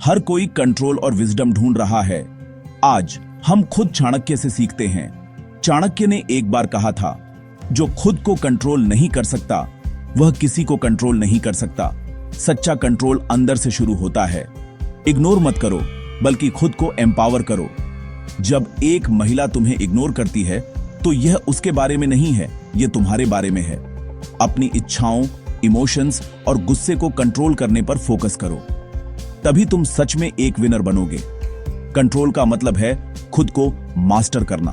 हर कोई कंट्रोल और विजडम ढूंढ रहा है। आज हम खुद चाणक्य से सीखते हैं। चाणक्य ने एक बार कहा था, जो खुद को कंट्रोल नहीं कर सकता वह किसी को कंट्रोल नहीं कर सकता। सच्चा कंट्रोल अंदर से शुरू होता है। इग्नोर मत करो, बल्कि खुद को एम्पावर करो। जब एक महिला तुम्हें इग्नोर करती है तो यह उसके बारे में नहीं है, यह तुम्हारे बारे में है। अपनी इच्छाओं, इमोशंस और गुस्से को कंट्रोल करने पर फोकस करो, तभी तुम सच में एक विनर बनोगे। कंट्रोल का मतलब है खुद को मास्टर करना।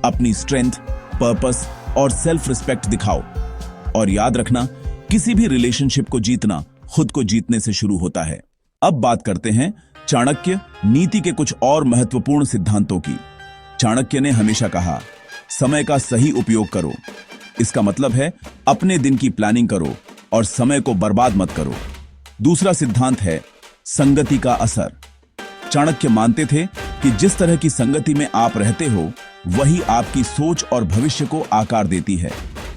अपनी स्ट्रेंथ, पर्पस और सेल्फ रिस्पेक्ट दिखाओ। और याद रखना, किसी भी रिलेशनशिप को जीतना खुद को जीतने से शुरू होता है। अब बात करते हैं चाणक्य नीति के कुछ और महत्वपूर्ण सिद्धांतों की। चाणक्य ने हमेशा कहा, समय का सही उपयोग करो। इसका मतलब है अपने दिन की प्लानिंग करो और समय को बर्बाद मत करो। दूसरा सिद्धांत है संगति का असर। चाणक्य मानते थे कि जिस तरह की संगति में आप रहते हो वही आपकी सोच और भविष्य को आकार देती है।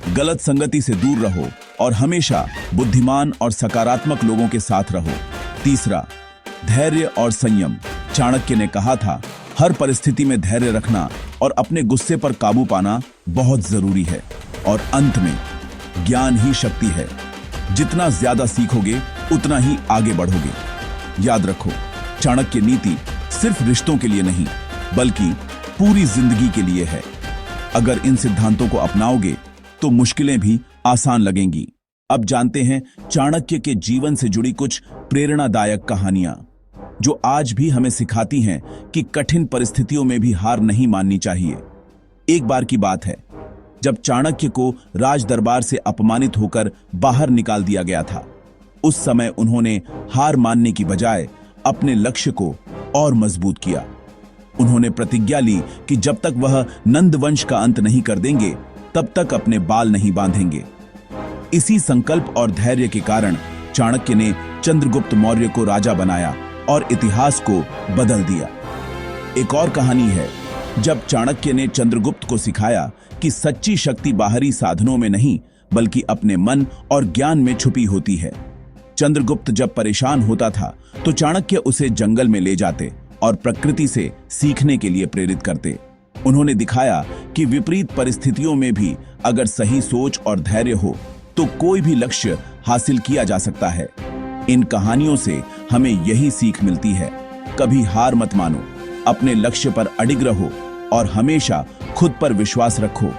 गलत संगति से दूर रहो और हमेशा बुद्धिमान और सकारात्मक लोगों के साथ रहो। तीसरा, धैर्य और संयम। चाणक्य ने कहा था, हर परिस्थिति में धैर्य रखना और अपने गुस्से पर काबू पाना बहुत जरूरी है। और अंत में, ज्ञान ही शक्ति है। जितना ज्यादा सीखोगे उतना ही आगे बढ़ोगे। याद रखो, चाणक्य नीति सिर्फ रिश्तों के लिए नहीं, बल्कि पूरी जिंदगी के लिए है। अगर इन सिद्धांतों को अपनाओगे तो मुश्किलें भी आसान लगेंगी। अब जानते हैं चाणक्य के जीवन से जुड़ी कुछ प्रेरणादायक कहानियां, जो आज भी हमें सिखाती हैं कि कठिन परिस्थितियों में भी हार नहीं माननी चाहिए। एक बार की बात है, जब चाणक्य को राज दरबार से अपमानित होकर बाहर निकाल दिया गया था। उस समय उन्होंने हार मानने की बजाय अपने लक्ष्य को और मजबूत किया। उन्होंने प्रतिज्ञा ली कि जब तक वह नंद वंश का अंत नहीं कर देंगे तब तक अपने बाल नहीं बांधेंगे। इसी संकल्प और धैर्य के कारण चाणक्य ने चंद्रगुप्त मौर्य को राजा बनाया और इतिहास को बदल दिया। एक और कहानी है, जब चाणक्य ने चंद्रगुप्त को सिखाया कि सच्ची शक्ति बाहरी साधनों में नहीं बल्कि अपने मन और ज्ञान में छुपी होती है। चंद्रगुप्त जब परेशान होता था तो चाणक्य उसे जंगल में ले जाते और प्रकृति से सीखने के लिए प्रेरित करते। उन्होंने दिखाया कि विपरीत परिस्थितियों में भी अगर सही सोच और धैर्य हो तो कोई भी लक्ष्य हासिल किया जा सकता है। इन कहानियों से हमें यही सीख मिलती है, कभी हार मत मानो, अपने लक्ष्य पर अडिग रहो और हमेशा खुद पर विश्वास रखो।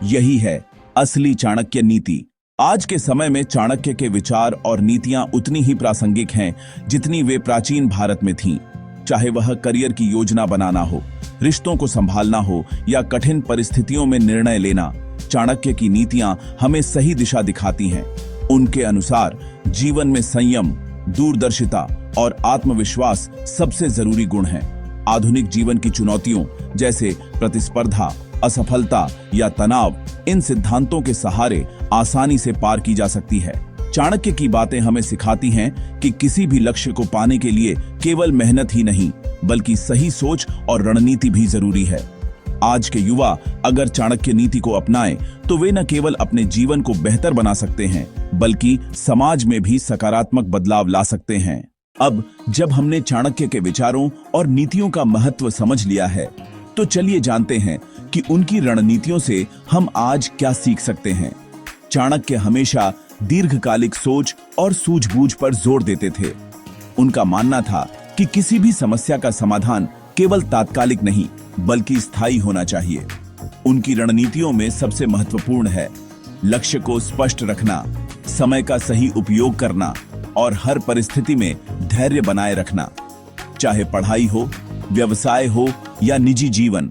यही है असली चाणक्य नीति। आज के समय में चाणक्य के विचार और नीतियां उतनी ही प्रासंगिक हैं जितनी वे प्राचीन भारत में थीं। चाहे वह करियर की योजना बनाना हो, रिश्तों को संभालना हो या कठिन परिस्थितियों में निर्णय लेना, चाणक्य की नीतियां हमें सही दिशा दिखाती हैं। उनके अनुसार जीवन में संयम, दूरदर्शिता और आत्मविश्वास सबसे जरूरी गुण हैं। आधुनिक जीवन की चुनौतियों जैसे प्रतिस्पर्धा, असफलता या तनाव, इन सिद्धांतों के सहारे आसानी से पार की जा सकती है। चाणक्य की बातें हमें सिखाती हैं कि किसी भी लक्ष्य को पाने के लिए केवल मेहनत ही नहीं बल्कि सही सोच और रणनीति भी जरूरी है। आज के युवा अगर चाणक्य नीति को अपनाएं तो वे न केवल अपने जीवन को बेहतर बना सकते हैं बल्कि समाज में भी सकारात्मक बदलाव ला सकते हैं। अब जब हमने चाणक्य के विचारों और नीतियों का महत्व समझ लिया है तो चलिए जानते हैं कि उनकी रणनीतियों से हम आज क्या सीख सकते हैं। चाणक्य हमेशा दीर्घकालिक सोच और सूझबूझ पर जोर देते थे। उनका मानना था कि किसी भी समस्या का समाधान केवल तात्कालिक नहीं बल्कि स्थायी होना चाहिए। उनकी रणनीतियों में सबसे महत्वपूर्ण है लक्ष्य को स्पष्ट रखना, समय का सही उपयोग करना और हर परिस्थिति में धैर्य बनाए रखना। चाहे पढ़ाई हो, व्यवसाय हो या निजी जीवन,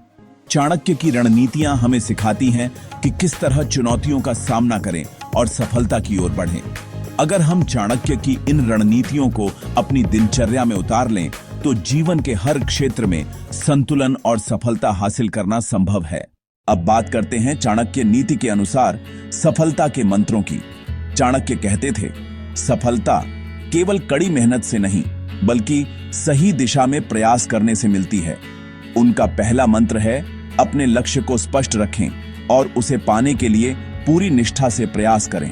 चाणक्य की रणनीतियां हमें सिखाती हैं कि किस तरह चुनौतियों का सामना करें और सफलता की ओर बढ़ें। अगर हम चाणक्य की इन रणनीतियों को अपनी दिनचर्या में उतार लें तो जीवन के हर क्षेत्र में संतुलन और सफलता हासिल करना संभव है। अब बात करते हैं चाणक्य नीति के अनुसार सफलता के मंत्रों की। चाणक्य कहते थे, सफलता केवल कड़ी मेहनत से नहीं बल्कि सही दिशा में प्रयास करने से मिलती है। उनका पहला मंत्र है, अपने लक्ष्य को स्पष्ट रखें और उसे पाने के लिए पूरी निष्ठा से प्रयास करें।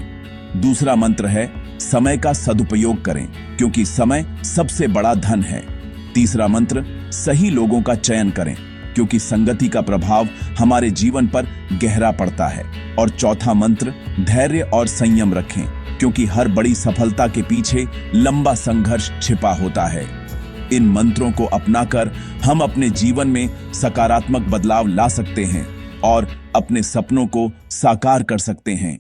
दूसरा मंत्र है, समय का सदुपयोग करें क्योंकि समय सबसे बड़ा धन है। तीसरा मंत्र, सही लोगों का चयन करें क्योंकि संगति का प्रभाव हमारे जीवन पर गहरा पड़ता है। और चौथा मंत्र, धैर्य और संयम रखें क्योंकि हर बड़ी सफलता के पीछे लंबा संघर्ष छिपा होता है। इन मंत्रों को अपनाकर हम अपने जीवन में सकारात्मक बदलाव ला सकते हैं और अपने सपनों को साकार कर सकते हैं।